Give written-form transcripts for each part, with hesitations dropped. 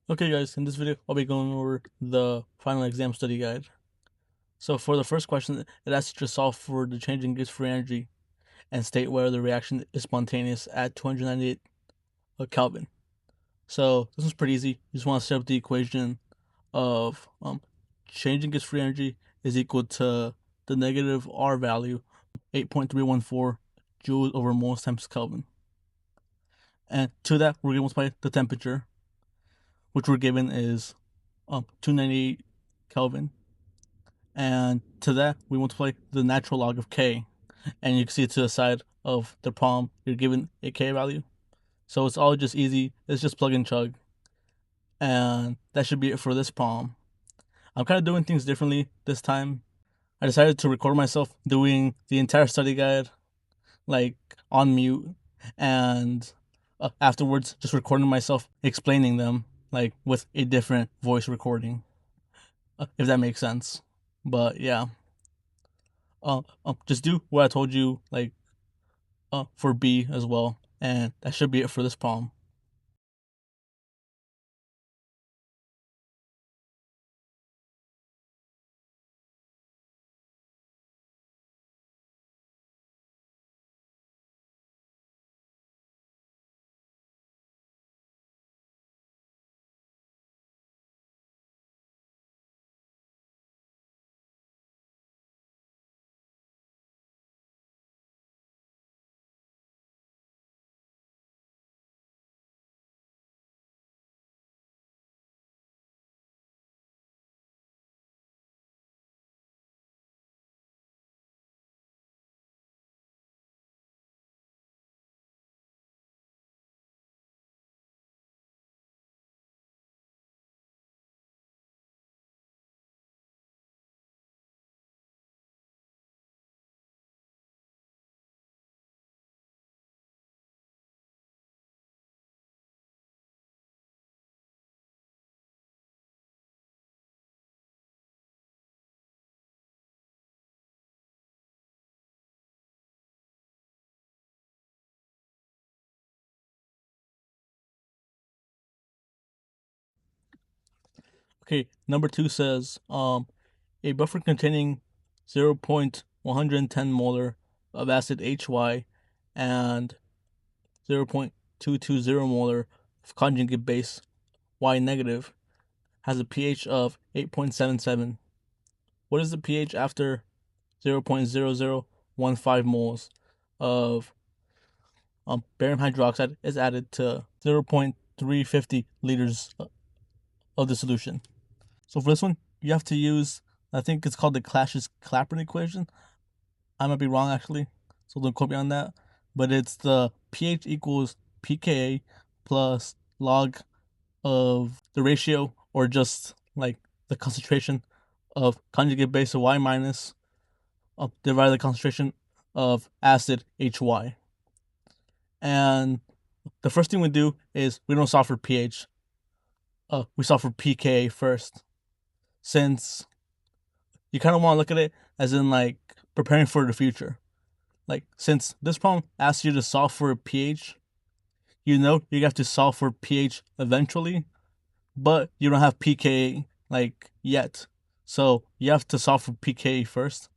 Okay guys, in this video I'll be going over the final exam study guide. So for the first question, it asks you to solve for the change in Gibbs free energy and state whether the reaction is spontaneous at 298 Kelvin. So this one's pretty easy. You just want to set up the equation of change in Gibbs free energy is equal to the negative R value, 8.314 joules over moles times Kelvin. And to that, we're going to multiply the temperature, which we're given is 298 Kelvin. And to that, we multiply the natural log of k. And you can see to the side of the problem, you're given a k value. So it's all just easy. It's just plug and chug. And that should be it for this problem. I'm kind of doing things differently this time. I decided to record myself doing the entire study guide, like on mute, and afterwards just recording myself explaining them, like with a different voice recording, if that makes sense. But yeah. Just do what I told you, like for B as well, and that should be it for this problem. Okay, number 2 says a buffer containing 0.110 molar of acid HY and 0.220 molar of conjugate base Y negative has a pH of 8.77. What is the pH after 0.0015 moles of barium hydroxide is added to 0.350 liters of the solution? So for this one, you have to use, I think it's called the Clapeyron equation. I might be wrong actually, so don't quote me on that. But it's the pH equals pKa plus log of the ratio, or just like the concentration of conjugate base of Y minus divided the concentration of acid HY. And the first thing we do is we don't solve for pH. We solve for pKa first, since you kind of want to look at it as in like preparing for the future. Like, since this problem asks you to solve for a pH, you know you have to solve for pH eventually, but you don't have pKa like yet. So you have to solve for pKa first,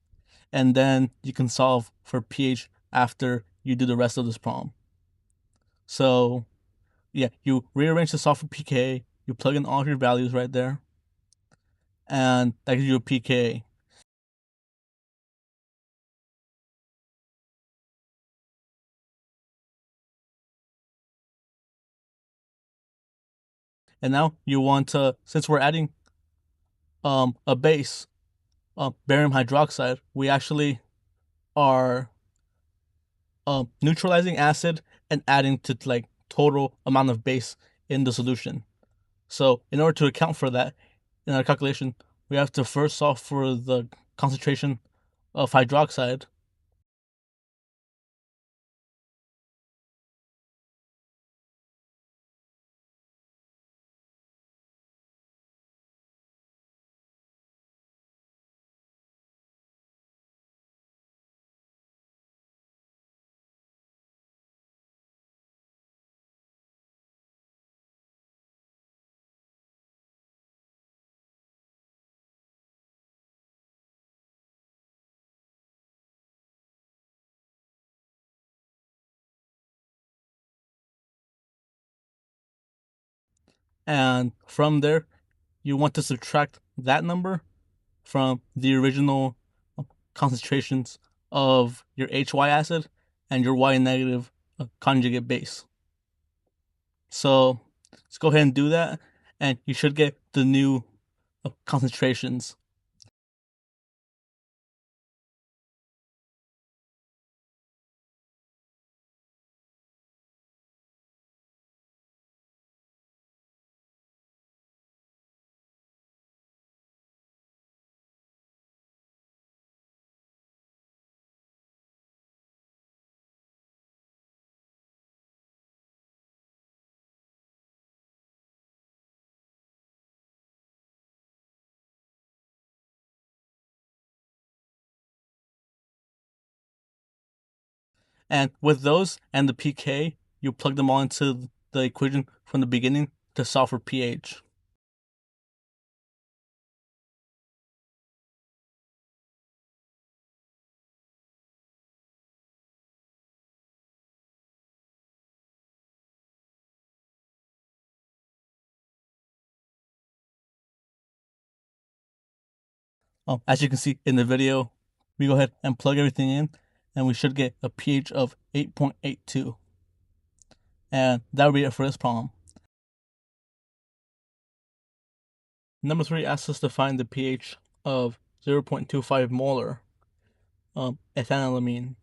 and then you can solve for pH after you do the rest of this problem. So yeah, you rearrange the solve for pKa, you plug in all of your values right there, and that gives you a pKa. And now you want to, since we're adding a base, barium hydroxide, we actually are neutralizing acid and adding to like total amount of base in the solution. So in order to account for that in our calculation, we have to first solve for the concentration of hydroxide. And from there, you want to subtract that number from the original concentrations of your HY acid and your Y negative conjugate base. So let's go ahead and do that, and you should get the new concentrations. And with those and the pK, you plug them all into the equation from the beginning to solve for pH. As you can see in the video, we go ahead and plug everything in, and we should get a pH of 8.82. And that would be it for this problem. Number 3 asks us to find the pH of 0.25 molar ethanolamine.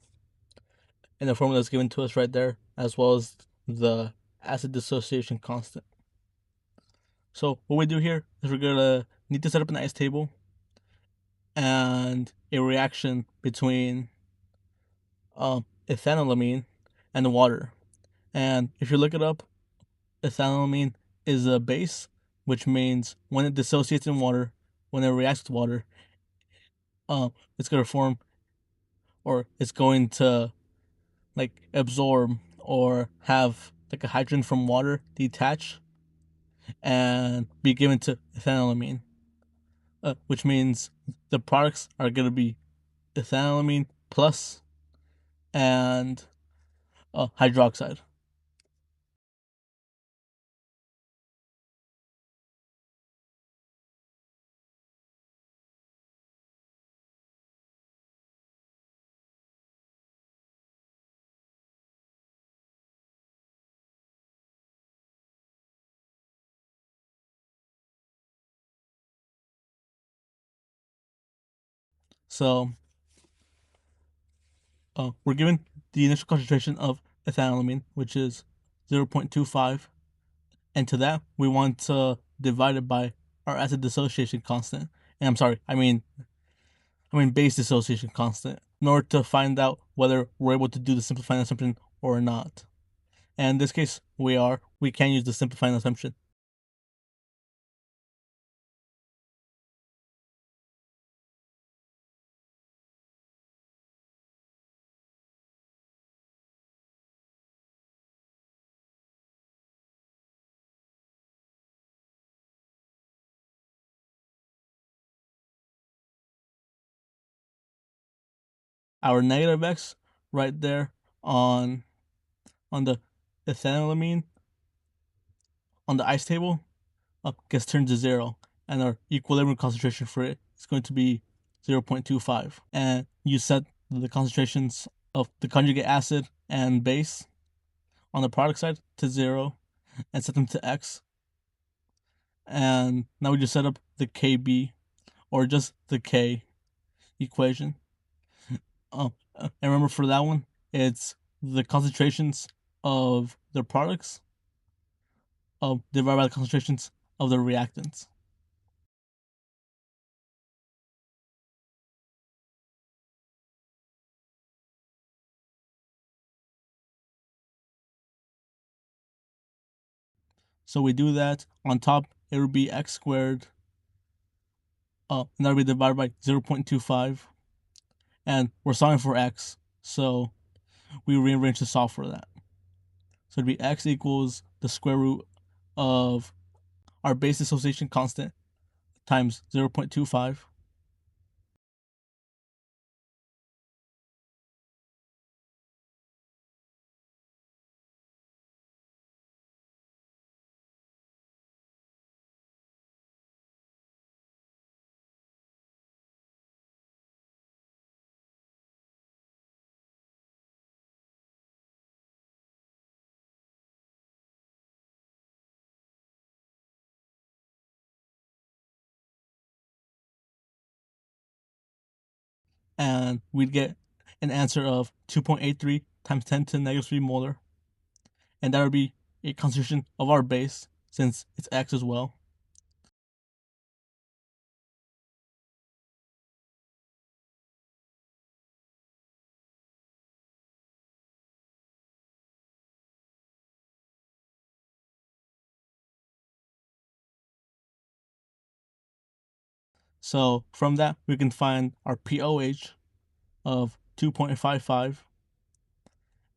And the formula is given to us right there, as well as the acid dissociation constant. So what we do here is we're gonna need to set up an ice table and a reaction between ethanolamine and the water. And if you look it up, ethanolamine is a base, which means when it dissociates in water, when it reacts with water, it's gonna form, or it's going to like absorb or have like a hydrogen from water detach and be given to ethanolamine, which means the products are going to be ethanolamine plus and hydroxide. So we're given the initial concentration of ethanolamine, which is 0.25, and to that we want to divide it by our acid dissociation constant. And I'm sorry, I mean base dissociation constant, in order to find out whether we're able to do the simplifying assumption or not. And in this case, we can use the simplifying assumption. Our negative x right there on the ethanolamine on the ice table gets turned to 0, and our equilibrium concentration for it is going to be 0.25. And you set the concentrations of the conjugate acid and base on the product side to 0 and set them to x. And now we just set up the KB, or just the K equation. And remember, for that one, it's the concentrations of the products divided by the concentrations of the reactants. So we do that. On top, it would be x squared, and that would be divided by 0.25. And we're solving for x, so we rearrange to solve for that. So it'd be x equals the square root of our base dissociation constant times 0.25. and we'd get an answer of 2.83 times 10 to the negative 3 molar, and that would be a concentration of our base since it's X as well. So from that, we can find our pOH of 2.55,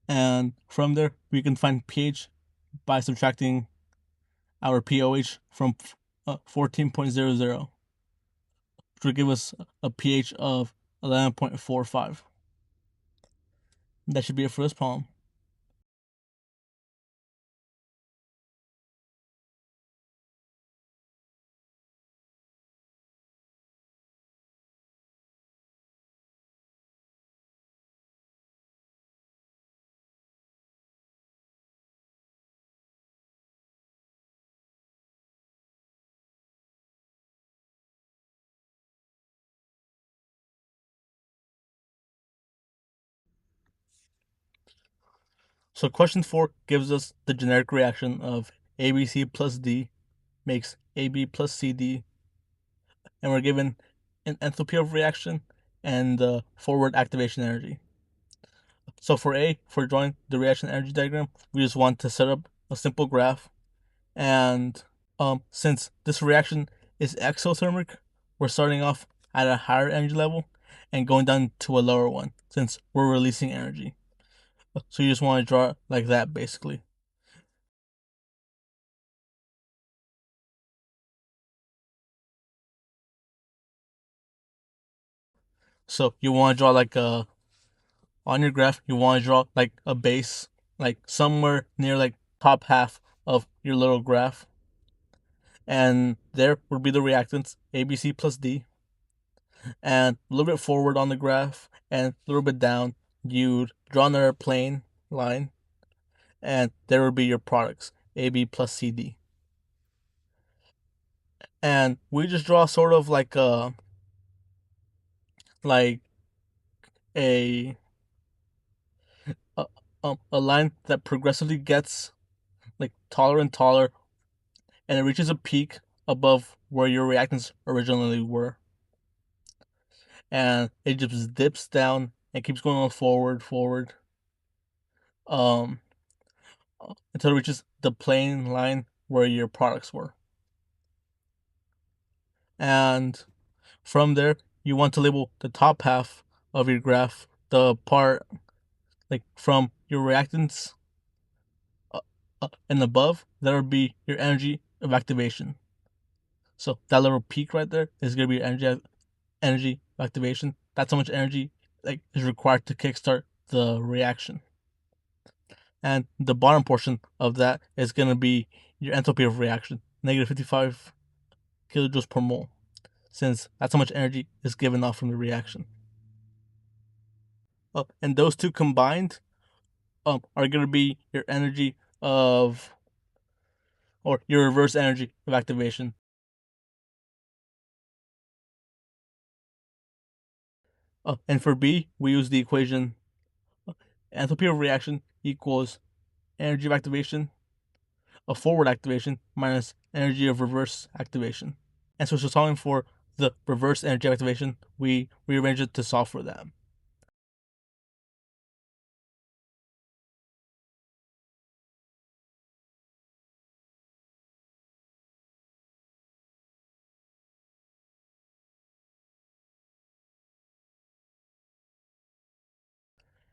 and from there, we can find pH by subtracting our pOH from 14.00, which would give us a pH of 11.45. That should be it for this problem. So question 4 gives us the generic reaction of ABC plus D makes AB plus CD, and we're given an enthalpy of reaction and the forward activation energy. So for A, for drawing the reaction energy diagram, we just want to set up a simple graph, and since this reaction is exothermic, we're starting off at a higher energy level and going down to a lower one since we're releasing energy. So you just want to draw it like that basically. So you want to draw like a on your graph, you want to draw like a base, like somewhere near like top half of your little graph, and there would be the reactants ABC plus D, and a little bit forward on the graph and a little bit down, you'd draw another plane line, and there would be your products AB plus CD. And we just draw sort of like a a, a line that progressively gets like taller and taller, and it reaches a peak above where your reactants originally were, and it just dips down and keeps going on forward, um, until it reaches the plane line where your products were. And from there, you want to label the top half of your graph, the part like from your reactants and above, that would be your energy of activation. So that little peak right there is gonna be your energy of activation. That's how much energy like is required to kickstart the reaction. And the bottom portion of that is gonna be your enthalpy of reaction, negative 55 kilojoules per mole, since that's how much energy is given off from the reaction. And those two combined are gonna be your energy of or your reverse energy of activation. And for B, we use the equation enthalpy of reaction equals energy of activation of forward activation minus energy of reverse activation. And so solving for the reverse energy of activation, we rearrange it to solve for that.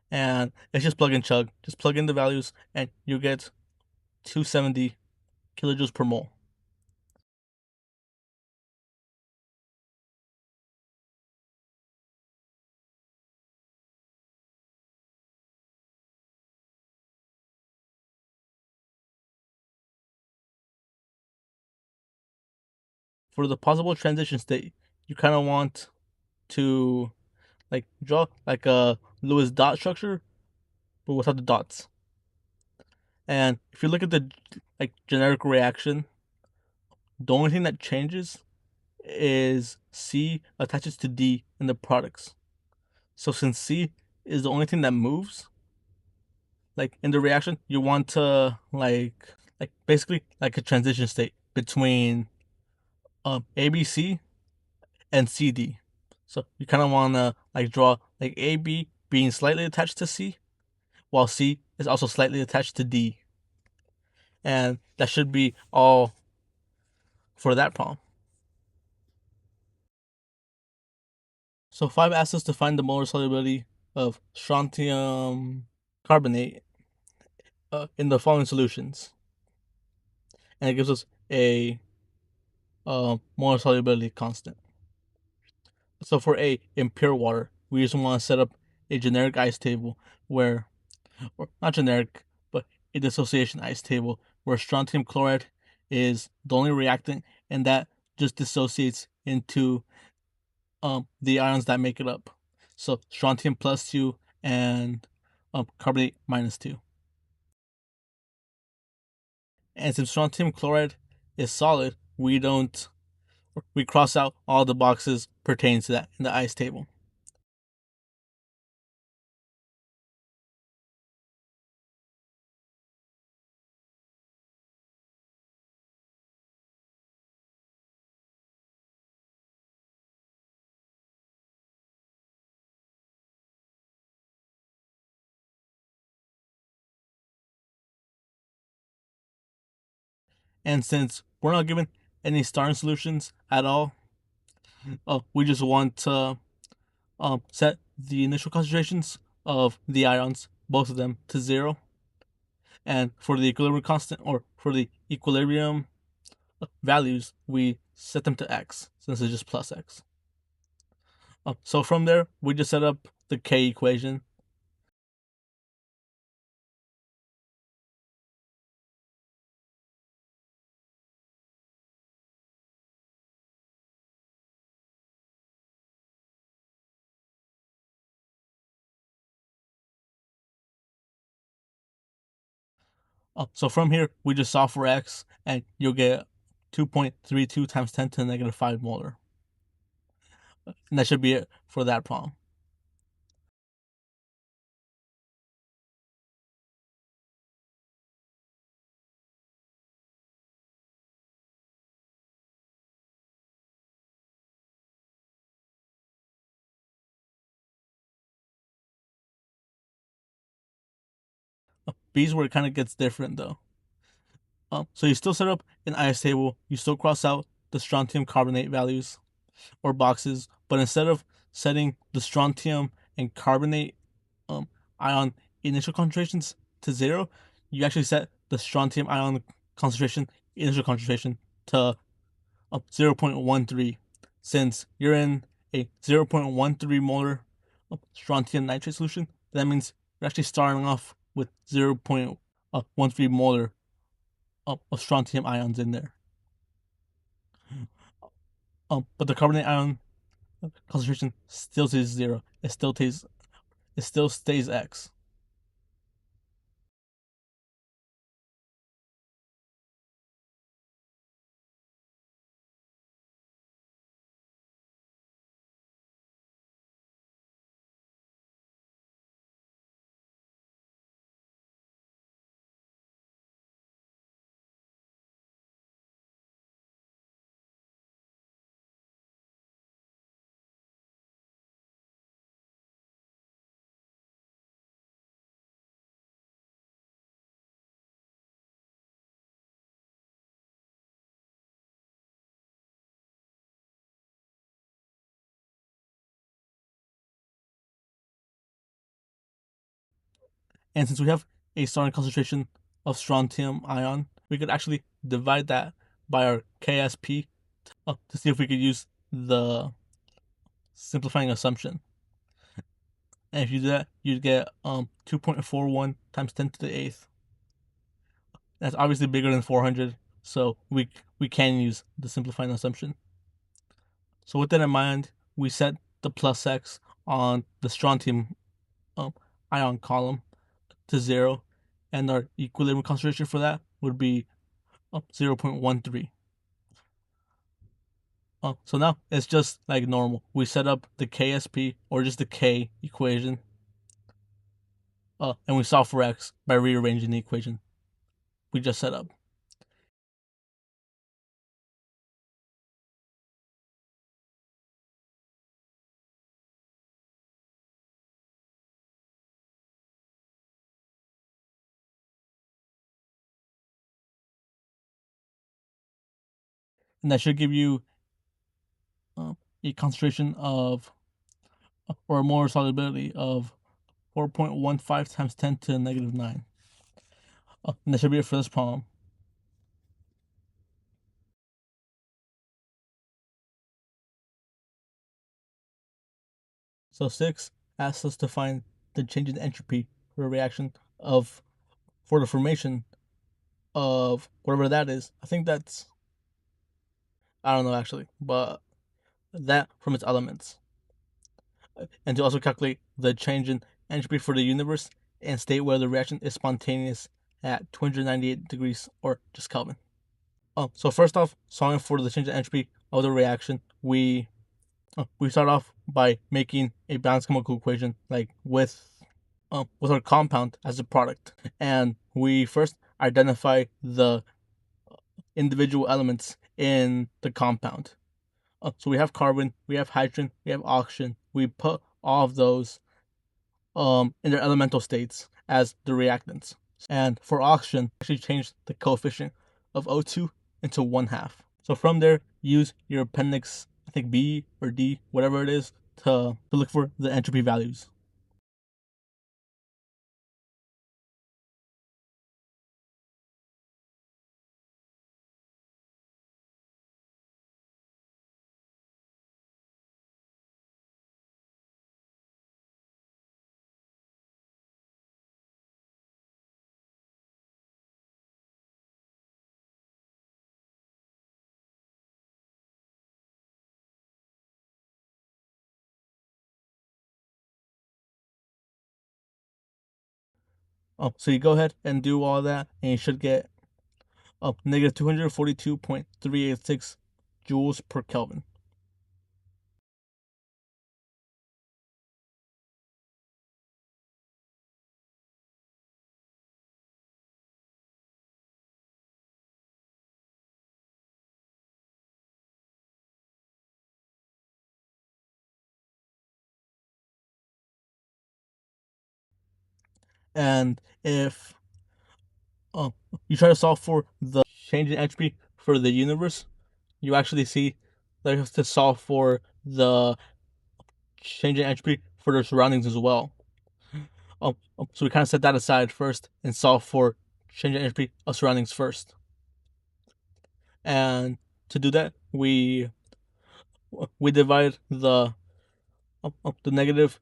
And it's just plug and chug. Just plug in the values and you get 270 kilojoules per mole. For the possible transition state, you kind of want to like draw like a Lewis dot structure, but without the dots. And if you look at the like generic reaction, the only thing that changes is C attaches to D in the products. So since C is the only thing that moves, like in the reaction, you want to like basically like a transition state between ABC and CD. So you kind of want to like draw like AB being slightly attached to C, while C is also slightly attached to D. And that should be all for that problem. So 5 asks us to find the molar solubility of strontium carbonate in the following solutions. And it gives us a molar solubility constant. So for A, in pure water, we just want to set up a generic ice table where, or not generic, but a dissociation ice table where strontium chloride is the only reactant and that just dissociates into the ions that make it up. So strontium plus 2 and carbonate minus 2. And since strontium chloride is solid, we cross out all the boxes pertaining to that in the ice table. And since we're not given any starting solutions at all, we just want to set the initial concentrations of the ions, both of them, to 0. And for the equilibrium constant, or for the equilibrium values, we set them to x, since it's just plus x. So from there, we just set up the K equation. So from here, we just solve for x, and you'll get 2.32 times 10 to the negative 5 molar. And that should be it for that problem. B is where it kind of gets different, though. So you still set up an ice table, you still cross out the strontium carbonate values or boxes, but instead of setting the strontium and carbonate ion initial concentrations to 0, you actually set the strontium ion concentration initial concentration to 0.13. Since you're in a 0.13 molar strontium nitrate solution, that means you're actually starting off with 0.13 molar of strontium ions in there. But the carbonate ion concentration still stays 0. It still stays X. And since we have a starting concentration of strontium ion, we could actually divide that by our KSP to see if we could use the simplifying assumption. And if you do that, you'd get 2.41 times 10 to the 8th. That's obviously bigger than 400, so we can use the simplifying assumption. So with that in mind, we set the plus x on the strontium ion column to 0, and our equilibrium concentration for that would be 0.13. So now it's just like normal. We set up the KSP or just the K equation, and we solve for X by rearranging the equation we just set up. And that should give you a concentration of, or a molar solubility of 4.15 times 10 to the negative 9. And that should be it for this problem. So 6 asks us to find the change in entropy for a reaction for the formation of whatever that is. I think that's, I don't know actually, but that from its elements. And to also calculate the change in entropy for the universe and state whether the reaction is spontaneous at 298 degrees or just Kelvin. So first off, solving for the change in entropy of the reaction, we start off by making a balanced chemical equation, like with our compound as a product, and we first identify the individual elements in the compound. So we have carbon, we have hydrogen, we have oxygen. We put all of those in their elemental states as the reactants. And for oxygen, actually change the coefficient of O2 into 1/2. So from there, use your appendix, I think B or D, whatever it is, to look for the entropy values. So you go ahead and do all that, and you should get negative 242.386 joules per Kelvin. And if uh, you try to solve for the change in entropy for the universe, you actually see that you have to solve for the change in entropy for their surroundings as well. So we kind of set that aside first and solve for change in entropy of surroundings first. And to do that, we divide the negative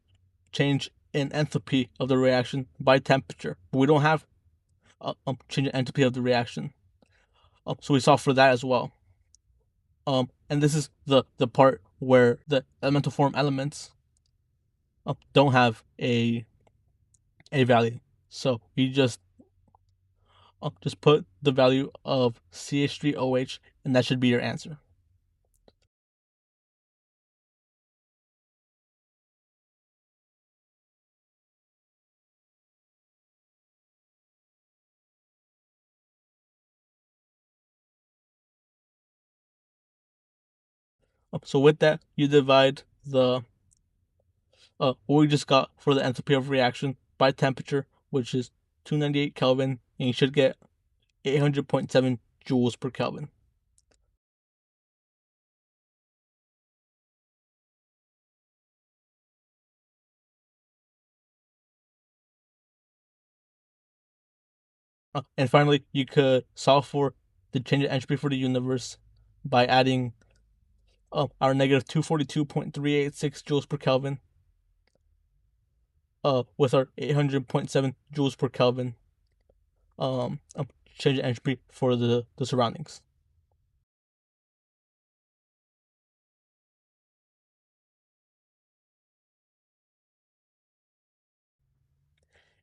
change in enthalpy of the reaction by temperature. But we don't have change in entropy of the reaction, so we solve for that as well. And this is the part where the elemental form elements don't have a value. So you just put the value of CH3OH, and that should be your answer. So with that, you divide the what we just got for the enthalpy of reaction by temperature, which is 298 Kelvin, and you should get 800.7 joules per Kelvin. And finally, you could solve for the change in entropy for the universe by adding our negative 242.386 joules per Kelvin with our 800.7 joules per Kelvin change in entropy for the surroundings.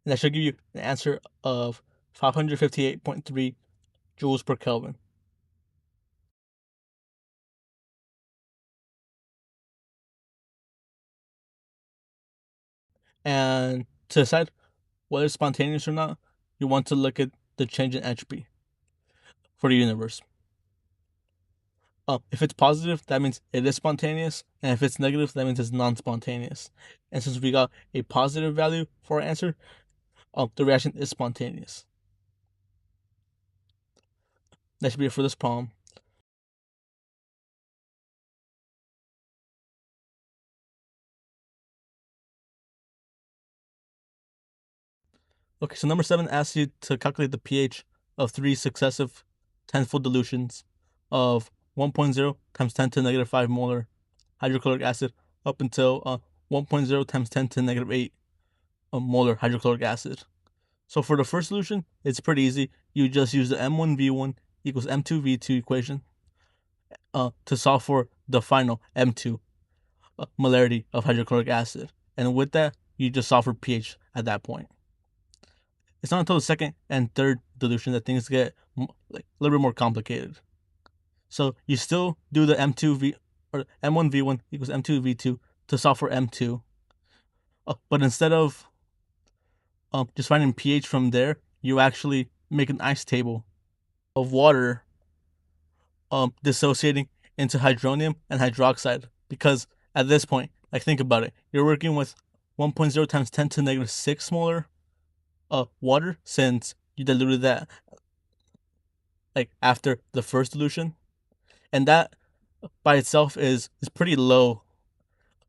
And that should give you an answer of 558.3 joules per Kelvin. And to decide whether it's spontaneous or not, you want to look at the change in entropy for the universe. If it's positive, that means it is spontaneous, and if it's negative, that means it's non-spontaneous. And since we got a positive value for our answer, the reaction is spontaneous. That should be it for this problem. Okay, so number 7 asks you to calculate the pH of 3 successive tenfold dilutions of 1.0 times 10 to negative 5 molar hydrochloric acid up until 1.0 times 10 to negative 8 molar hydrochloric acid. So for the first solution, it's pretty easy. You just use the M1V1 equals M2V2 equation to solve for the final M2 molarity of hydrochloric acid. And with that, you just solve for pH at that point. It's not until the second and third dilution that things get like a little bit more complicated. So you still do the M2V or M1V1 equals M2V2 to solve for M2. But instead of just finding pH from there, you actually make an ice table of water dissociating into hydronium and hydroxide. Because at this point, like think about it, you're working with 1.0 times 10 to negative 6 molar water since you diluted that like after the first dilution, and that by itself is pretty low,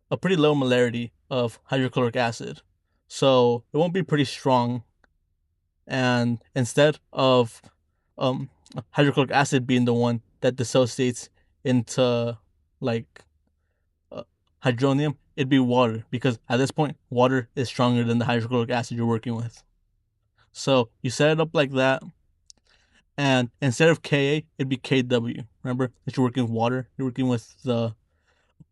a pretty low molarity of hydrochloric acid, so it won't be pretty strong. And instead of um, hydrochloric acid being the one that dissociates into like uh, hydronium, it'd be water, because at this point water is stronger than the hydrochloric acid you're working with. So you set it up like that, and instead of Ka, it'd be Kw. Remember that you're working with water, you're working with the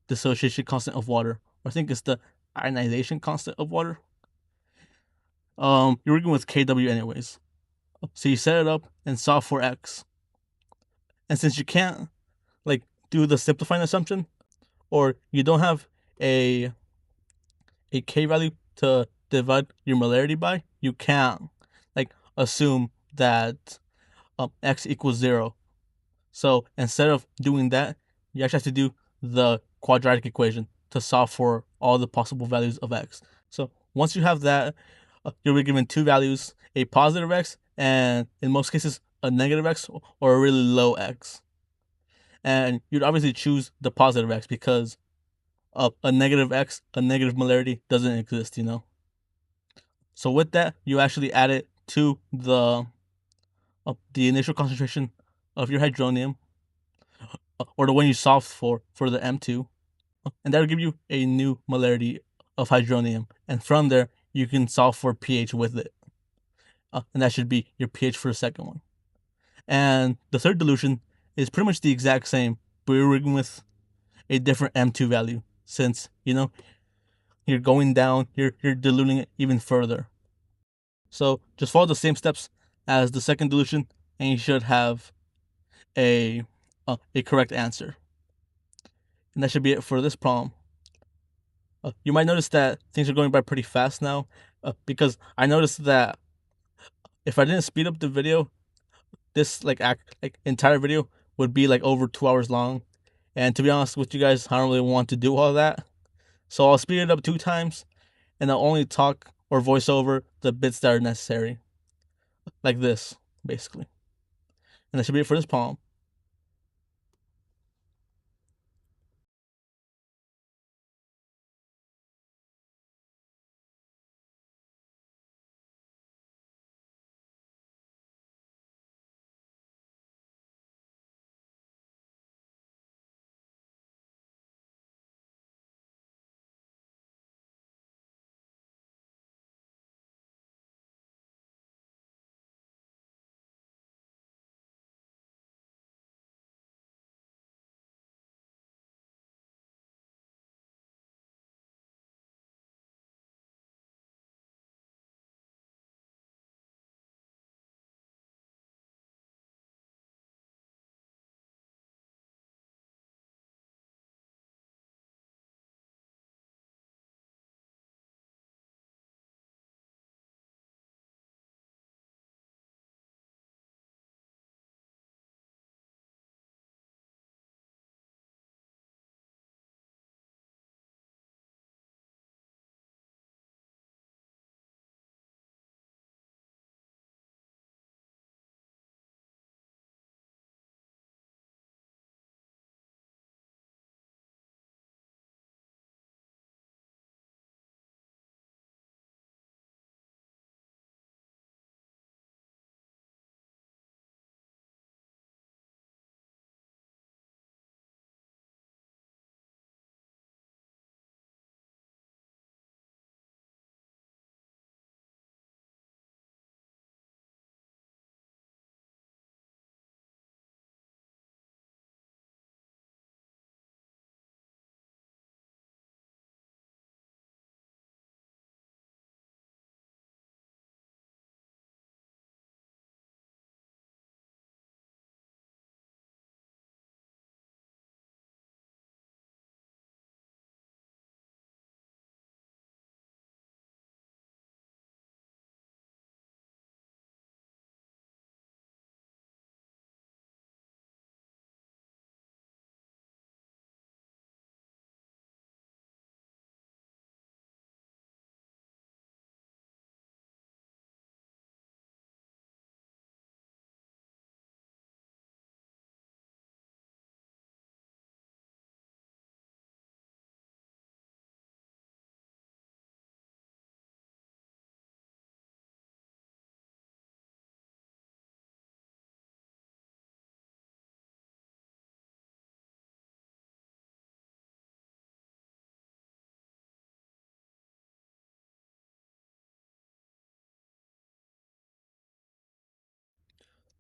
dissociation constant of water. Or I think it's the ionization constant of water. You're working with Kw anyways. So you set it up and solve for X. And since you can't like do the simplifying assumption, or you don't have a K value to divide your molarity by, you can't like assume that X equals 0. So instead of doing that, you actually have to do the quadratic equation to solve for all the possible values of X. So once you have that, you'll be given two values, a positive X and in most cases a negative X or a really low X. And you'd obviously choose the positive X because a negative X, a negative molarity doesn't exist, you know? So with that, you actually add it to the initial concentration of your hydronium, or the one you solved for the M2, and that'll give you a new molarity of hydronium. And from there, you can solve for pH with it. And that should be your pH for the second one. And the third dilution is pretty much the exact same, but we're working with a different M2 value since, you know, you're going down, you're diluting it even further. So just follow the same steps as the second dilution, and you should have a correct answer. And that should be it for this problem. You might notice that things are going by pretty fast now, because I noticed that if I didn't speed up the video, this like entire video would be like over 2 hours long. And to be honest with you guys, I don't really want to do all that. So I'll speed it up 2 times, and I'll only talk or voice over the bits that are necessary, like this, basically. And that should be it for this problem.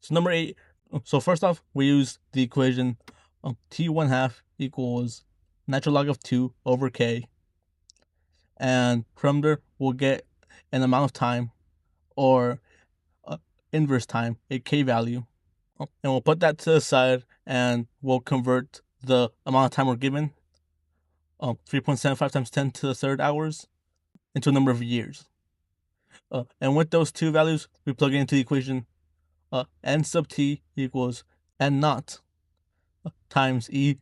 So number 8. So first off, we use the equation T1/2 equals natural log of 2 over K. And from there, we'll get an amount of time, or inverse time, a K value. And we'll put that to the side, and we'll convert the amount of time we're given, 3.75 times 10 to the third hours, into a number of years. And with those two values, we plug it into the equation n sub t equals n naught times e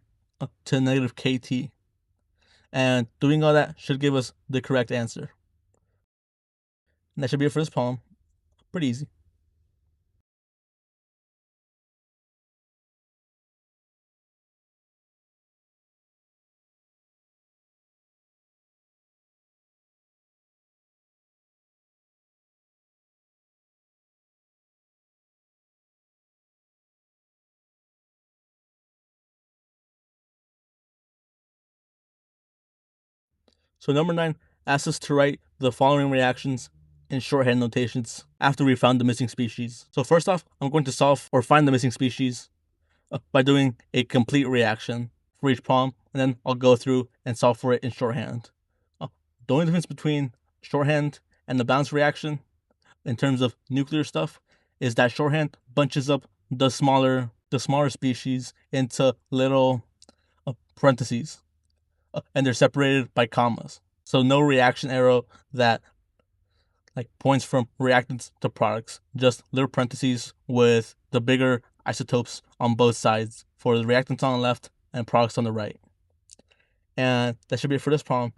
to negative kt. And doing all that should give us the correct answer. And that should be it for this problem. Pretty easy. So number 9 asks us to write the following reactions in shorthand notations after we found the missing species. So first off, I'm going to solve or find the missing species by doing a complete reaction for each problem, and then I'll go through and solve for it in shorthand. The only difference between shorthand and the balance reaction in terms of nuclear stuff is that shorthand bunches up the smaller species into little parentheses, and they're separated by commas. So no reaction arrow that points from reactants to products, just little parentheses with the bigger isotopes on both sides for the reactants on the left and products on the right. And that should be it for this problem.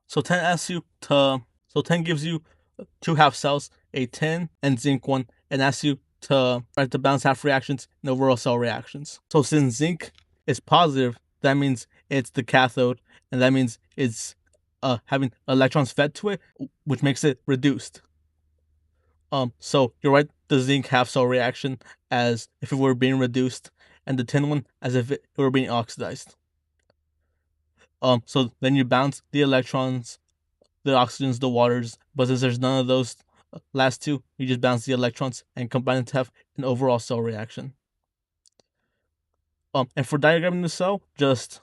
So 10 gives you 2 half cells, a tin and zinc one, and asks you to write the balanced half reactions and overall cell reactions. So since zinc is positive, that means it's the cathode, and that means it's having electrons fed to it, which makes it reduced. So you write the zinc half cell reaction as if it were being reduced, and the tin one as if it were being oxidized. So then you balance the electrons, the oxygens, the waters, but since there's none of those last two, you just balance the electrons and combine it to have an overall cell reaction. And for diagramming the cell, just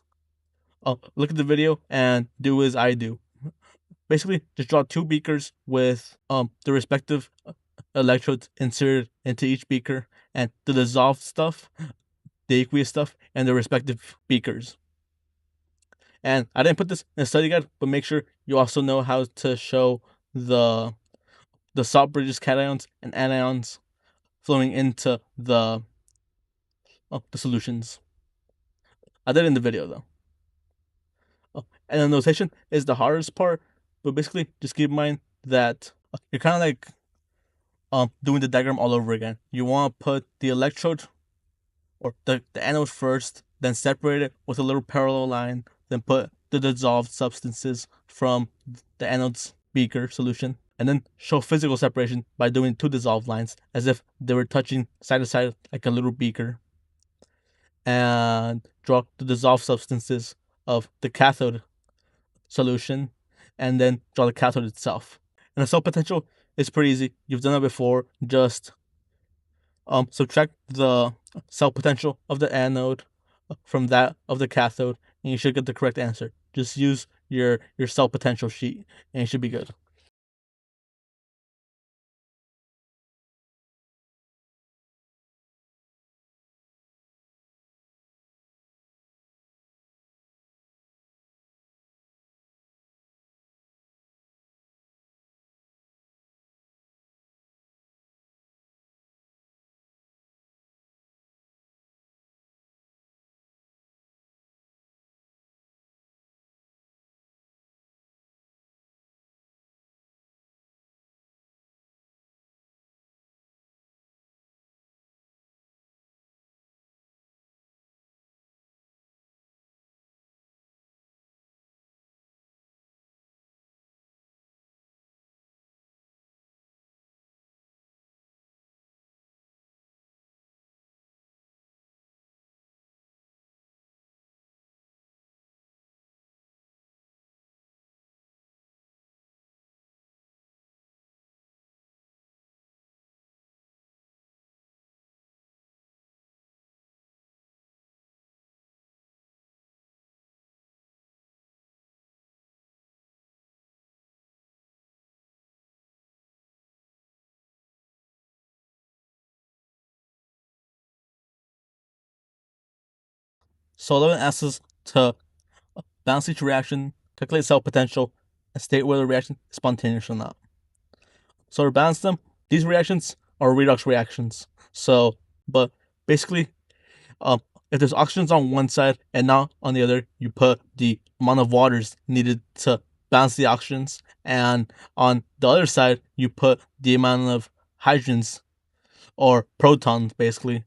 look at the video and do as I do. Basically, just draw 2 beakers with the respective electrodes inserted into each beaker, and the dissolved stuff, the aqueous stuff, and the respective beakers. And I didn't put this in a study guide, but make sure you also know how to show the salt bridges, cations, and anions flowing into the solutions. I did it in the video though. And the notation is the hardest part, but basically just keep in mind that you're kind of like doing the diagram all over again. You want to put the electrode or the anode first, then separate it with a little parallel line, then put the dissolved substances from the anodes beaker solution, and then show physical separation by doing two dissolved lines as if they were touching side to side like a little beaker, and draw the dissolved substances of the cathode solution, and then draw the cathode itself. And the cell potential is pretty easy. You've done it before. Just subtract the cell potential of the anode from that of the cathode, and you should get the correct answer. Just use your cell potential sheet, and you should be good. So 11 asks us to balance each reaction, calculate cell potential, and state whether the reaction is spontaneous or not. So to balance them, these reactions are redox reactions. But basically, um, if there's oxygens on one side and not on the other, you put the amount of waters needed to balance the oxygens, and on the other side, you put the amount of hydrogens or protons, basically,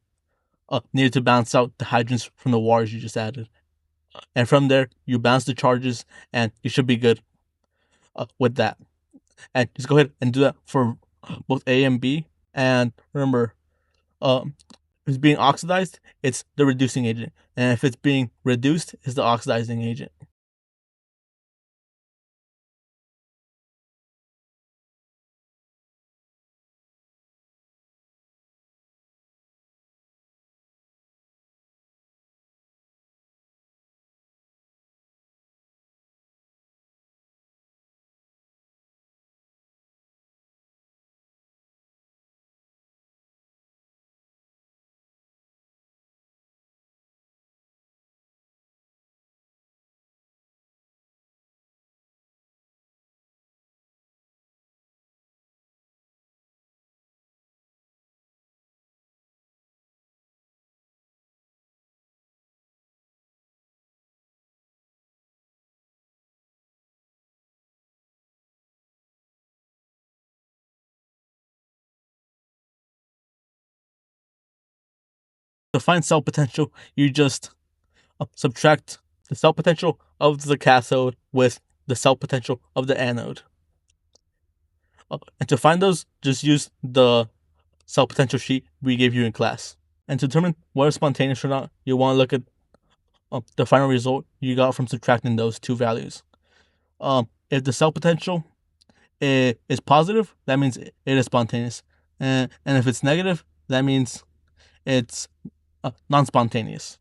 needed to balance out the hydrogens from the waters you just added. And from there, you balance the charges, and you should be good with that. And just go ahead and do that for both A and B. And remember, if it's being oxidized, it's the reducing agent. And if it's being reduced, it's the oxidizing agent. To find cell potential, you just subtract the cell potential of the cathode with the cell potential of the anode. And to find those, just use the cell potential sheet we gave you in class. And to determine whether it's spontaneous or not, you want to look at the final result you got from subtracting those two values. If the cell potential is positive, that means it is spontaneous. And if it's negative, that means it's non-spontaneous.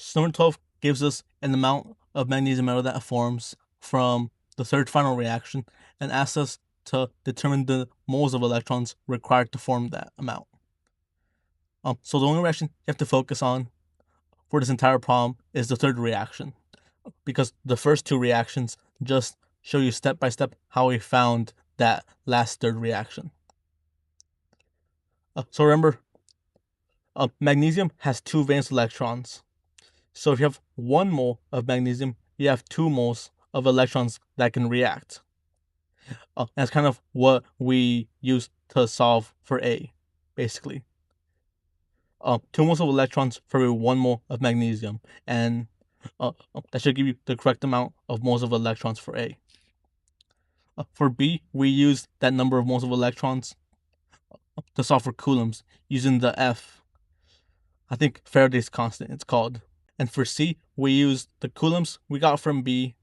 So number 12 gives us an amount of magnesium metal that forms from the third final reaction and asks us to determine the moles of electrons required to form that amount. So the only reaction you have to focus on for this entire problem is the third reaction, because the first two reactions just show you step by step how we found that last third reaction. So remember, magnesium has two valence electrons. So if you have 1 mole of magnesium, you have 2 moles of electrons that can react. That's kind of what we use to solve for A, basically. 2 moles of electrons for every 1 mole of magnesium, and that should give you the correct amount of moles of electrons for A. For B, we use that number of moles of electrons to solve for coulombs using the F. I think Faraday's constant, it's called. And for C, we use the coulombs we got from B,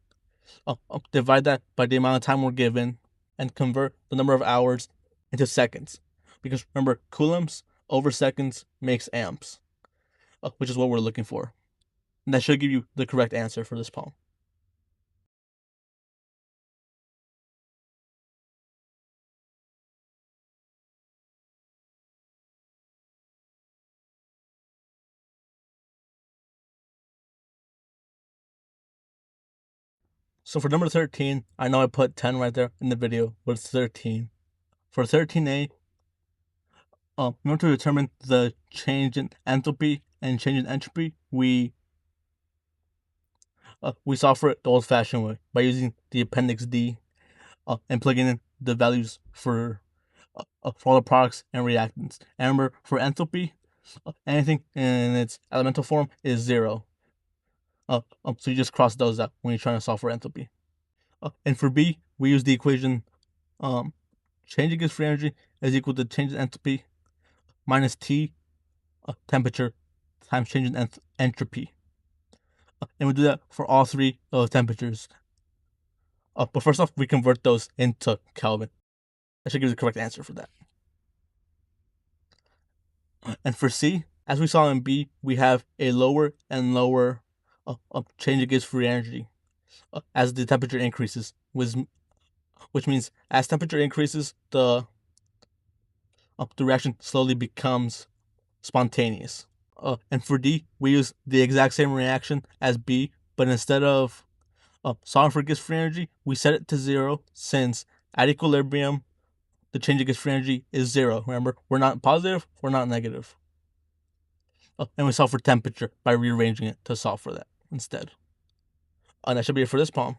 divide that by the amount of time we're given, and convert the number of hours into seconds. Because remember, coulombs over seconds makes amps, which is what we're looking for. And that should give you the correct answer for this problem. So for number 13, I know I put 10 right there in the video, but it's 13. For 13a, in order to determine the change in enthalpy and change in entropy, we solve for it the old-fashioned way by using the appendix D and plugging in the values for all the products and reactants. And remember, for enthalpy, anything in its elemental form is 0. So you just cross those out when you're trying to solve for enthalpy. And for B, we use the equation change in free energy is equal to change in enthalpy minus T temperature times change in entropy. And we do that for all 3 temperatures. But first off, we convert those into Kelvin. That should give you the correct answer for that. And for C, as we saw in B, we have a lower and lower change in free energy as the temperature increases, which means as temperature increases, the reaction slowly becomes spontaneous. And for D, we use the exact same reaction as B, but instead of solving for Gibbs free energy, we set it to 0, since at equilibrium, the change in Gibbs free energy is 0. Remember, we're not positive, we're not negative. And we solve for temperature by rearranging it to solve for that instead. And that should be it for this problem.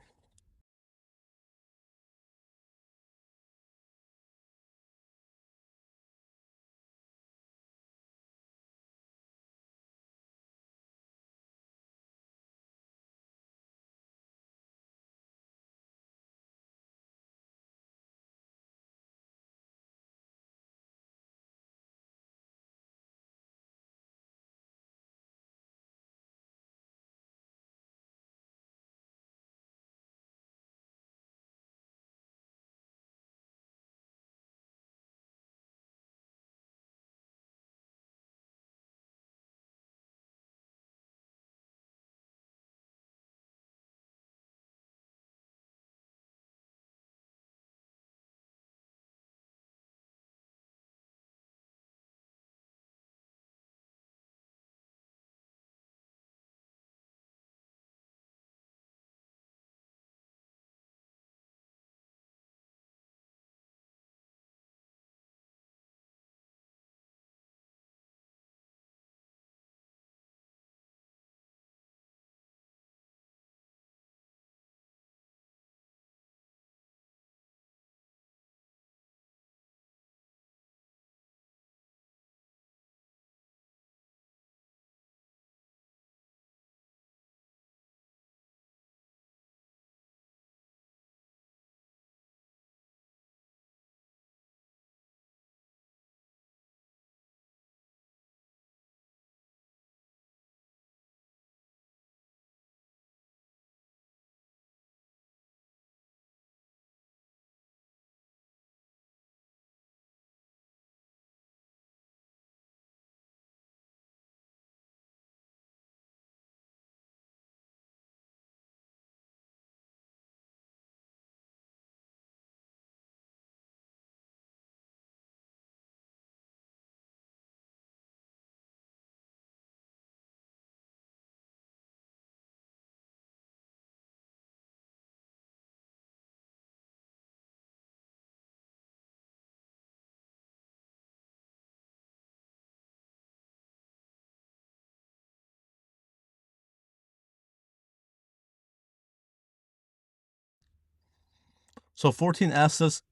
So 14 asks us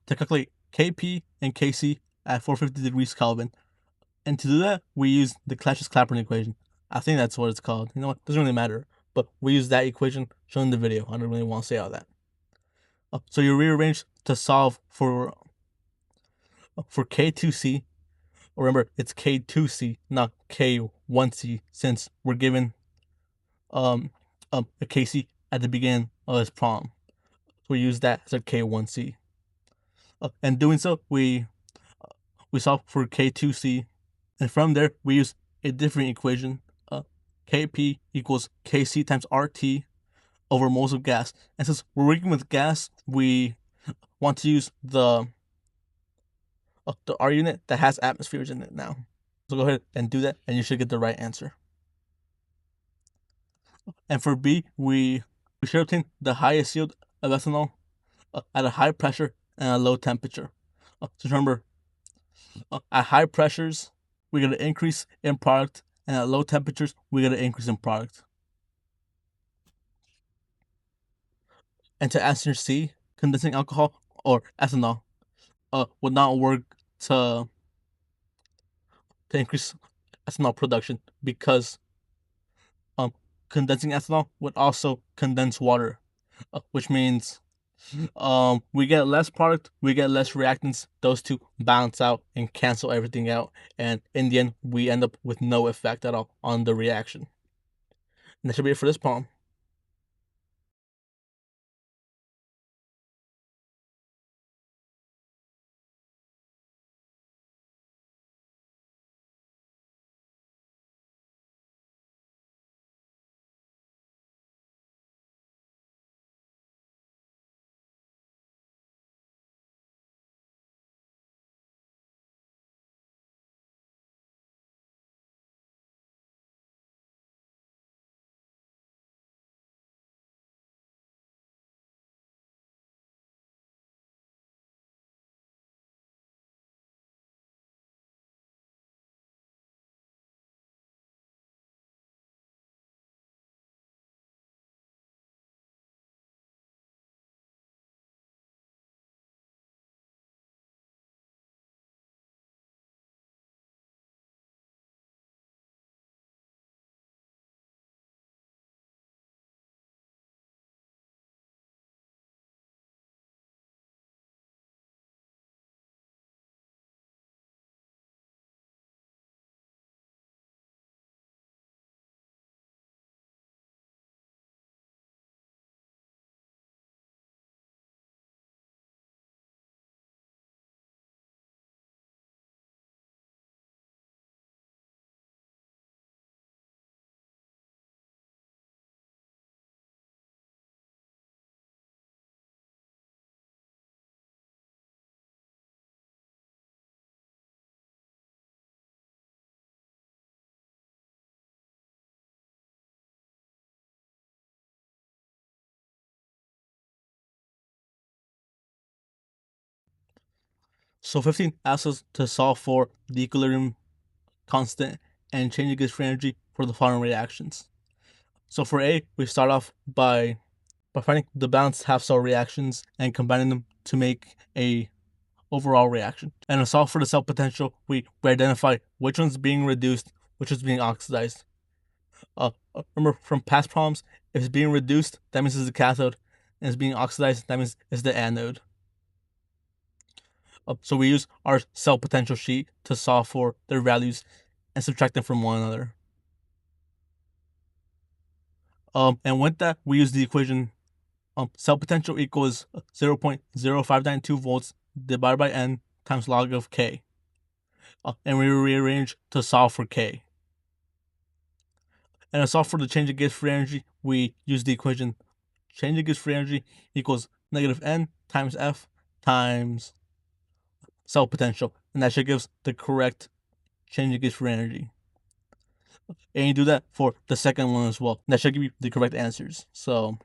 to calculate Kp and Kc at 450 degrees Kelvin. And to do that, we use the Clapeyron equation. I think that's what it's called. You know what? Doesn't really matter. But we use that equation shown in the video. I don't really want to say all that. So you rearrange to solve for K2C. Remember, it's K2C, not K1C, since we're given a Kc at the beginning of this problem. So we use that as a K1C. And doing so, we solve for K2C, and from there we use a different equation. Kp equals Kc times RT over moles of gas. And since we're working with gas, we want to use the R unit that has atmospheres in it now. So go ahead and do that, and you should get the right answer. And for B, we should obtain the highest yield of ethanol at a high pressure and a low temperature. So remember, at high pressures, we get an increase in product, and at low temperatures, we get an increase in product. And to answer C, condensing alcohol or ethanol would not work to increase ethanol production, because condensing ethanol would also condense water, which means we get less product, we get less reactants. Those two balance out and cancel everything out, and in the end, we end up with no effect at all on the reaction. And that should be it for this problem. So 15 asks us to solve for the equilibrium constant and change the free energy for the following reactions. So for A, we start off by finding the balanced half cell reactions and combining them to make a overall reaction. And to solve for the cell potential, we identify which one's being reduced, which is being oxidized. Remember from past problems, if it's being reduced, that means it's the cathode, and it's being oxidized, that means it's the anode. So we use our cell potential sheet to solve for their values and subtract them from one another. And with that, we use the equation cell potential equals 0.0592 volts divided by N times log of K. And we rearrange to solve for K. And to solve for the change in gauge free energy, we use the equation change in gauge free energy equals negative N times F times cell potential. And that should give us the correct change in gauge free energy. And you do that for the second one as well. That should give you the correct answers. So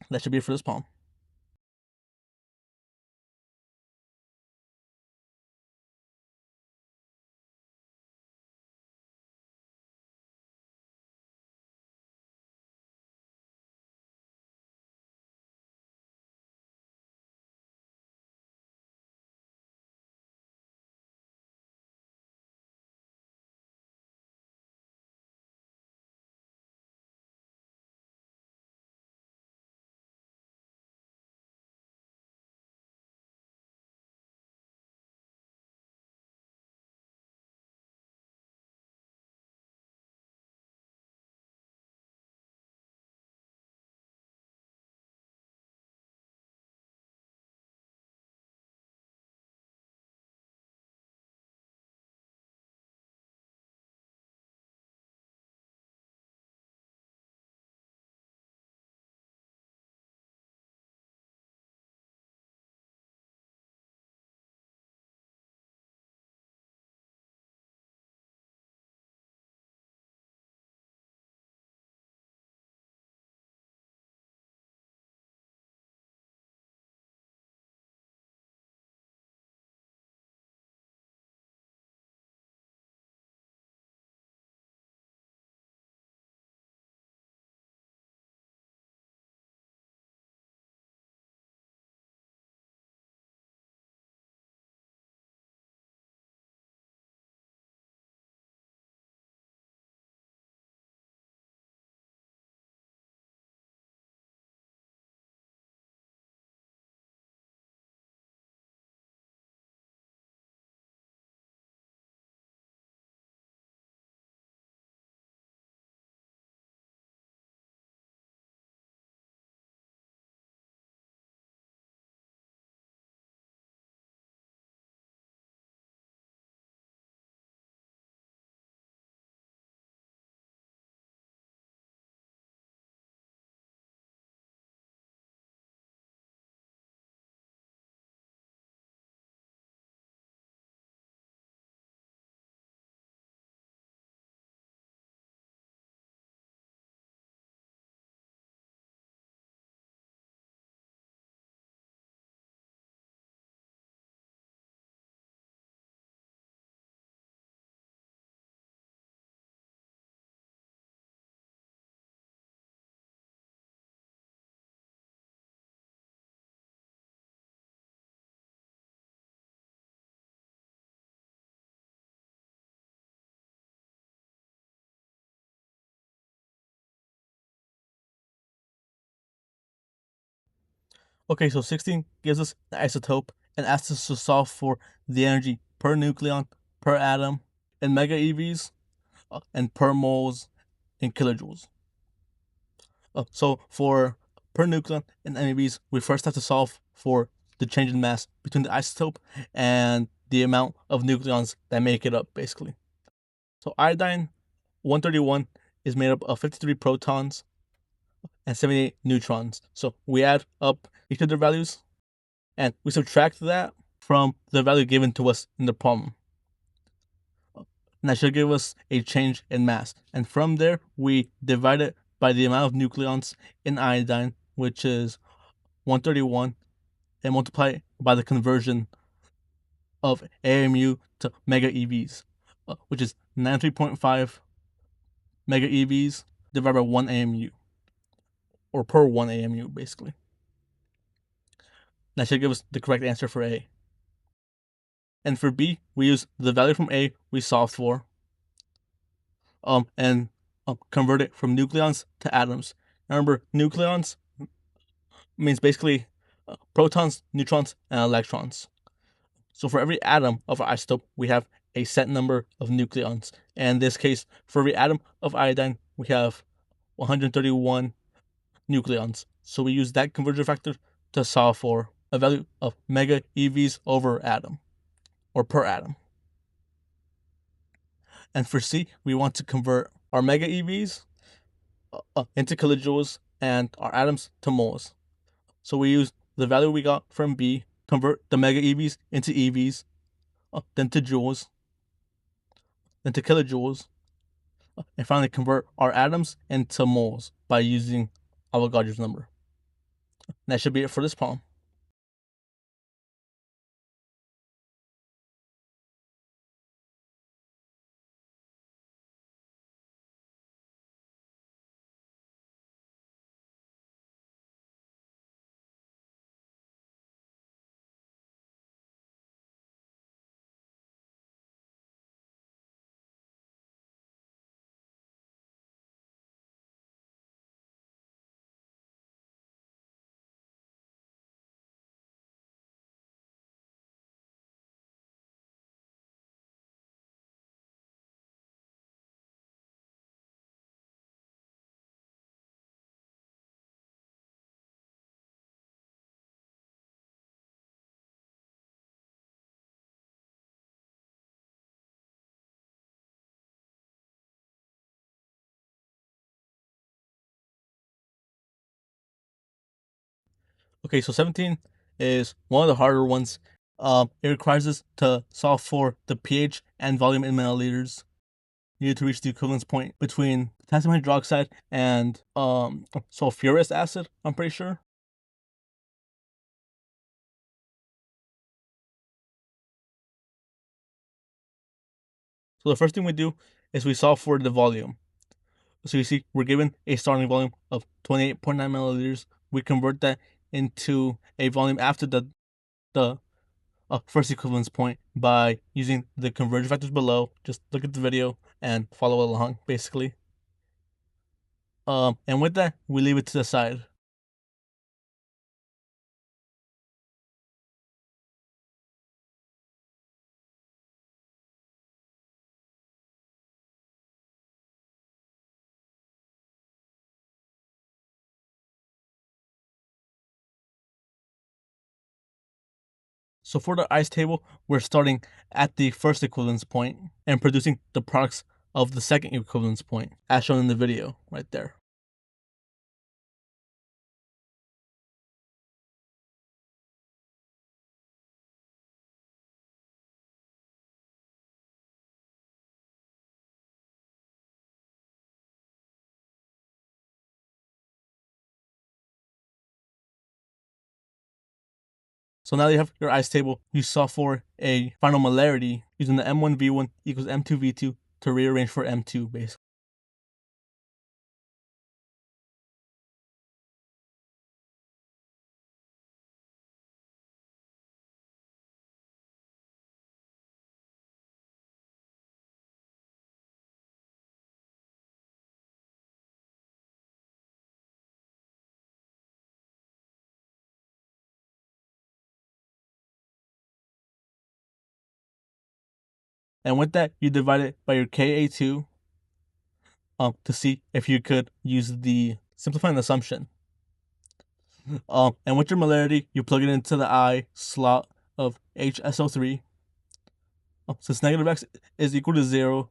that should be it for this problem. Okay, so 16 gives us the isotope and asks us to solve for the energy per nucleon, per atom, in mega EVs, and per moles in kilojoules. So for per nucleon in MeVs, we first have to solve for the change in mass between the isotope and the amount of nucleons that make it up, basically. So iodine 131 is made up of 53 protons and 78 neutrons. So we add up each of their values and we subtract that from the value given to us in the problem. And that should give us a change in mass. And from there, we divide it by the amount of nucleons in iodine, which is 131, and multiply it by the conversion of AMU to mega EVs, which is 93.5 mega EVs divided by 1 AMU, or per 1 AMU, basically. That should give us the correct answer for A. And for B, we use the value from A we solved for, and convert it from nucleons to atoms. Remember, nucleons means basically protons, neutrons, and electrons. So for every atom of our isotope, we have a set number of nucleons. And in this case, for every atom of iodine, we have 131 nucleons. So we use that conversion factor to solve for a value of mega EVs over atom, or per atom. And for C, we want to convert our mega EVs into kilojoules and our atoms to moles. So we use the value we got from B, convert the mega EVs into EVs, then to joules, then to kilojoules, and finally convert our atoms into moles by using Avogadro's number. And that should be it for this problem. Okay, so 17 is one of the harder ones. It requires us to solve for the pH and volume in milliliters needed to reach the equivalence point between potassium hydroxide and sulfurous acid, I'm pretty sure. So the first thing we do is we solve for the volume. So you see, we're given a starting volume of 28.9 milliliters. We convert that into a volume after the first equivalence point by using the conversion factors below. Just look at the video and follow along, basically. And with that, we leave it to the side. So for the ice table, we're starting at the first equivalence point and producing the products of the second equivalence point, as shown in the video right there. So now you have your ice table. You solve for a final molarity using the M1V1 equals M2V2 to rearrange for M2, basically. And with that, you divide it by your Ka2 to see if you could use the simplifying assumption. And with your molarity, you plug it into the I slot of HSO3. Since negative X is equal to 0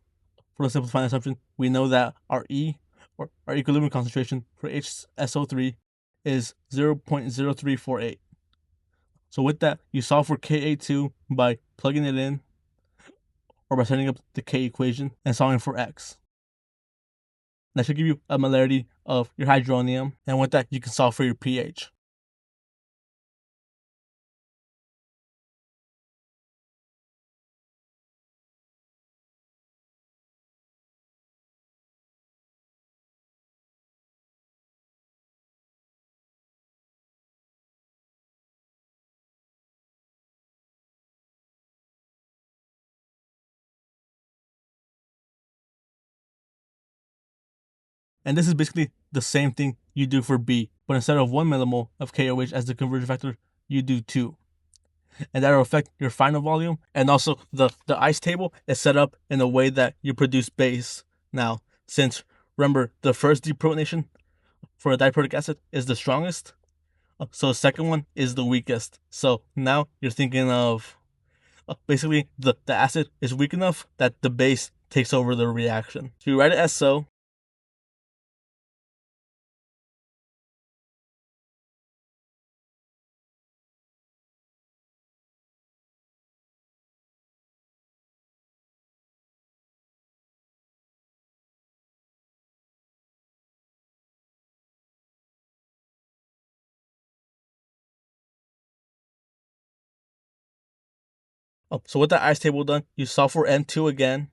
for the simplifying assumption, we know that our E, or our equilibrium concentration for HSO3, is 0.0348. So with that, you solve for Ka2 by plugging it in or by setting up the K equation and solving for X. That should give you a molarity of your hydronium, and with that, you can solve for your pH. And this is basically the same thing you do for B, but instead of 1 millimole of KOH as the conversion factor, you do 2. And that'll affect your final volume. And also, the ice table is set up in a way that you produce base. Now, since, remember, the first deprotonation for a diprotic acid is the strongest, so the second one is the weakest. So now you're thinking of basically the acid is weak enough that the base takes over the reaction. So you write it as so. So with that ice table done, you solve for N2 again.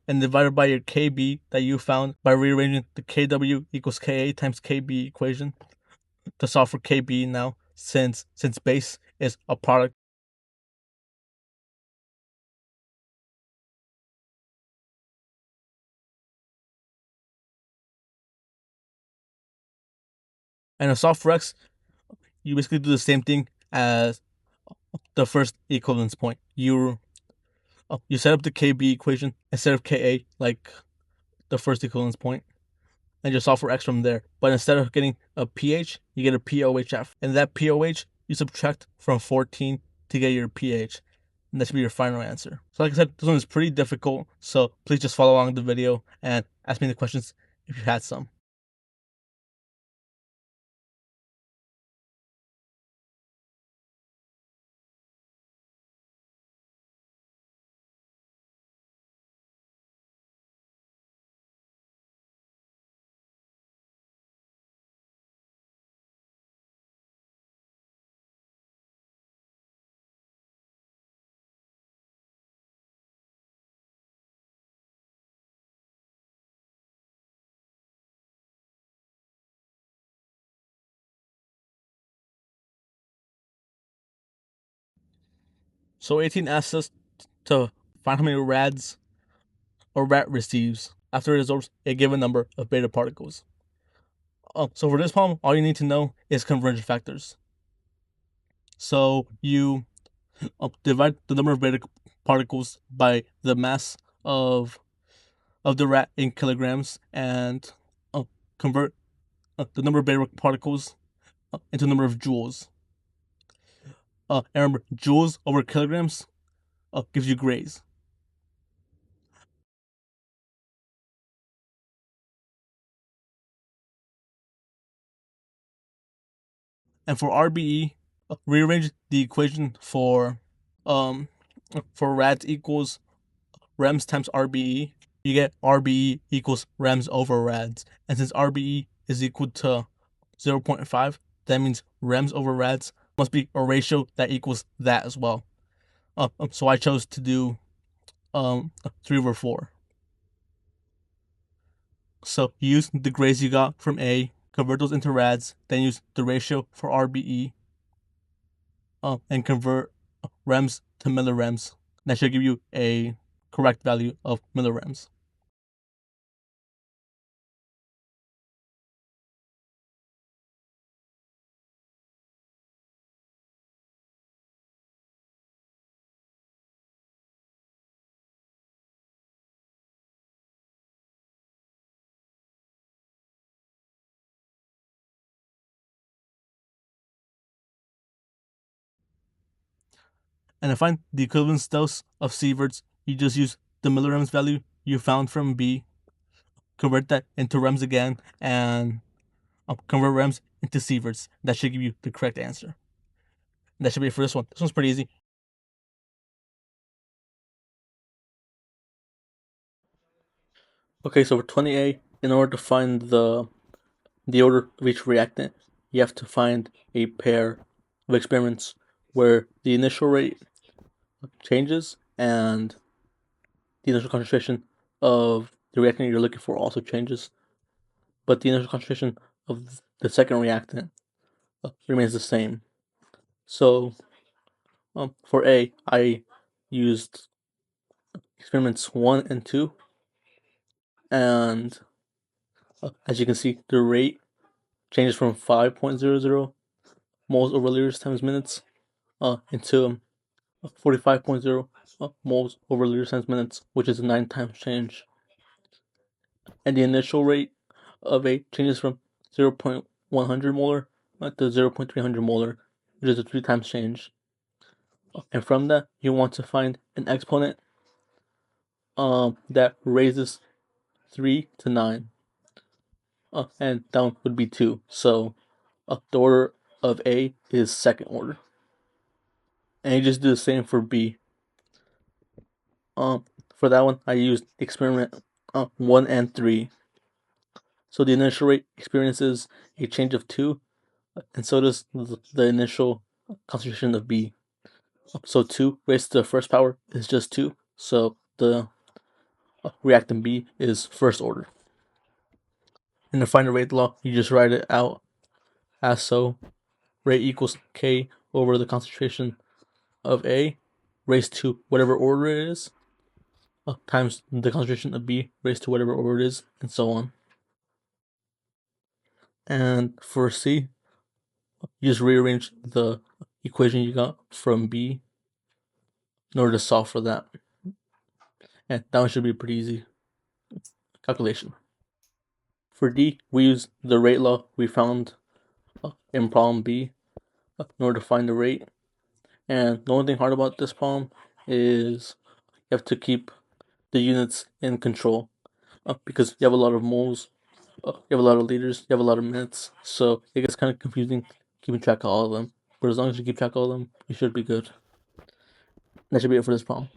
And divided by your Kb that you found by rearranging the Kw equals Ka times Kb equation to solve for Kb now, since base is a product. And to solve for X, you basically do the same thing as the first equivalence point. You set up the Kb equation instead of Ka, like the first equivalence point, and just solve for X from there. But instead of getting a pH, you get a POHF. And that POH, you subtract from 14 to get your pH. And that should be your final answer. So like I said, this one is pretty difficult, so please just follow along the video and ask me the questions if you had some. So 18 asks us to find how many rads or rat receives after it absorbs a given number of beta particles. So for this problem, all you need to know is conversion factors. So you divide the number of beta particles by the mass of the rat in kilograms, and convert the number of beta particles into the number of joules. And remember, joules over kilograms gives you grays. And for RBE, rearrange the equation for rads equals rems times RBE. You get RBE equals rems over rads. And since RBE is equal to 0.5, that means rems over rads must be a ratio that equals that as well. So I chose to do 3/4. So use the grades you got from A, convert those into rads, then use the ratio for RBE, and convert rems to millirems. That should give you a correct value of millirems. And to find the equivalence dose of sieverts, you just use the millirems value you found from B, convert that into rems again, and convert rems into sieverts. That should give you the correct answer. And that should be it for this one. This one's pretty easy. Okay, so for 20A, in order to find the order of each reactant, you have to find a pair of experiments where the initial rate changes and the initial concentration of the reactant you're looking for also changes, but the initial concentration of the second reactant remains the same. So for A, I used experiments 1 and 2, and as you can see, the rate changes from 5.00 moles over liters times minutes into 45.0 moles over liters times minutes, which is a 9 times change. And the initial rate of A changes from 0.100 molar to 0.300 molar, which is a 3 times change. And from that, you want to find an exponent that raises 3 to 9. And down would be 2. So the order of A is second order. And you just do the same for B. For that one, I used experiment 1 and 3. So the initial rate experiences a change of 2, and so does the initial concentration of B. So 2 raised to the first power is just 2. So the reactant B is first order. And to find the rate law, you just write it out as so. Rate equals K over the concentration of A raised to whatever order it is, times the concentration of B raised to whatever order it is, and so on. And for C, you just rearrange the equation you got from B in order to solve for that. And that one should be a pretty easy calculation. For D, we use the rate law we found in problem B in order to find the rate. And the only thing hard about this problem is you have to keep the units in control because you have a lot of moles, you have a lot of liters, you have a lot of minutes, so it gets kind of confusing keeping track of all of them. But as long as you keep track of all of them, you should be good. That should be it for this problem.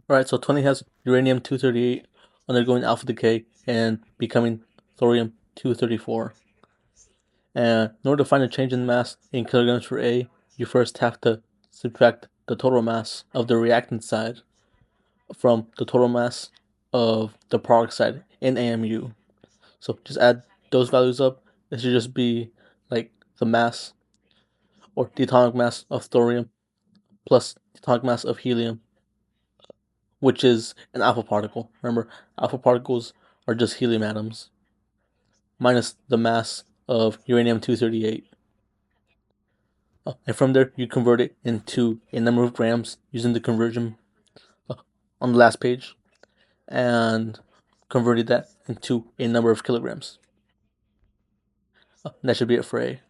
Alright, so 20 has uranium-238 undergoing alpha decay and becoming thorium-234. And in order to find a change in mass in kilograms for A, you first have to subtract the total mass of the reactant side from the total mass of the product side in AMU. So just add those values up, it should just be like the mass or the atomic mass of thorium plus the atomic mass of helium, which is an alpha particle. Remember, alpha particles are just helium atoms minus the mass of uranium 238. And from there, you convert it into a number of grams using the conversion on the last page, and converted that into a number of kilograms. That should be it for A.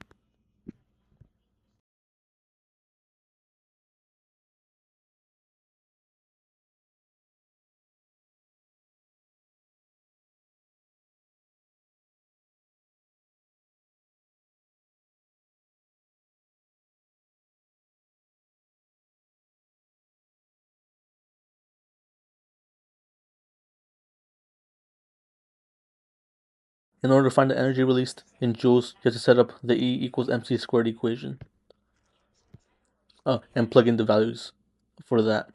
In order to find the energy released in joules, you have to set up the E equals mc squared equation. And plug in the values for that.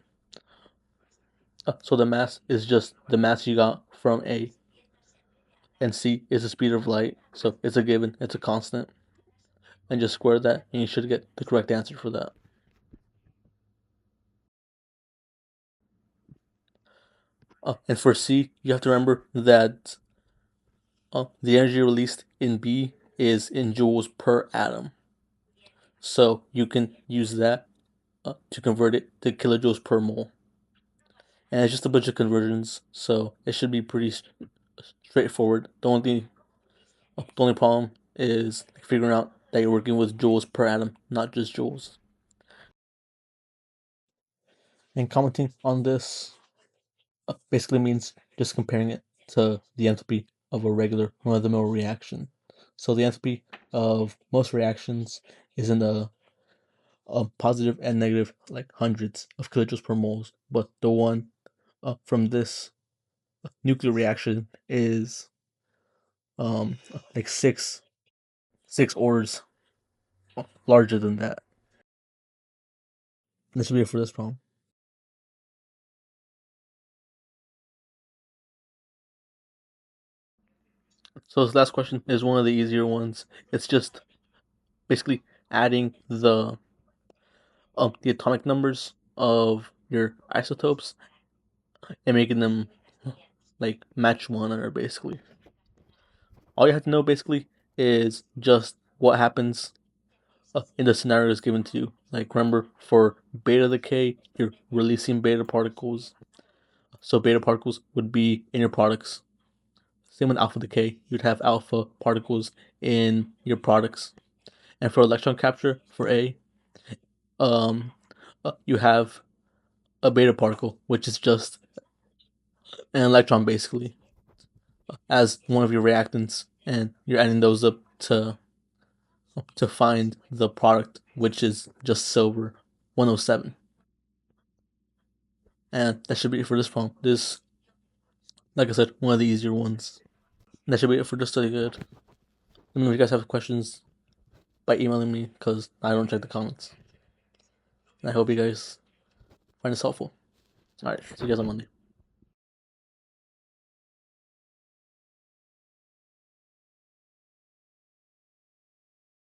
So the mass is just the mass you got from A, and C is the speed of light, so it's a given, it's a constant. And just square that, and you should get the correct answer for that. And for C, you have to remember that the energy released in B is in joules per atom. So you can use that to convert it to kilojoules per mole. And it's just a bunch of conversions, so it should be pretty straightforward. The only problem is figuring out that you're working with joules per atom, not just joules. And commenting on this basically means just comparing it to the enthalpy of a regular run-of-the-mill reaction. So the enthalpy of most reactions is in the positive and negative, like hundreds of kilojoules per moles, but the one from this nuclear reaction is like six orders larger than that. This should be it for this problem. So this last question is one of the easier ones. It's just basically adding the atomic numbers of your isotopes and making them like match one another. Basically, all you have to know basically is just what happens in the scenarios given to you. Like remember, for beta decay, you're releasing beta particles, so beta particles would be in your products. Same with alpha decay, you'd have alpha particles in your products. And for electron capture, for A, you have a beta particle, which is just an electron basically, as one of your reactants, and you're adding those up to find the product, which is just silver 107. And that should be it for this problem. This, like I said, one of the easier ones. That should be it for this study guide. Let me know if you guys have questions by emailing me, because I don't check the comments. And I hope you guys find this helpful. Alright, see you guys on Monday.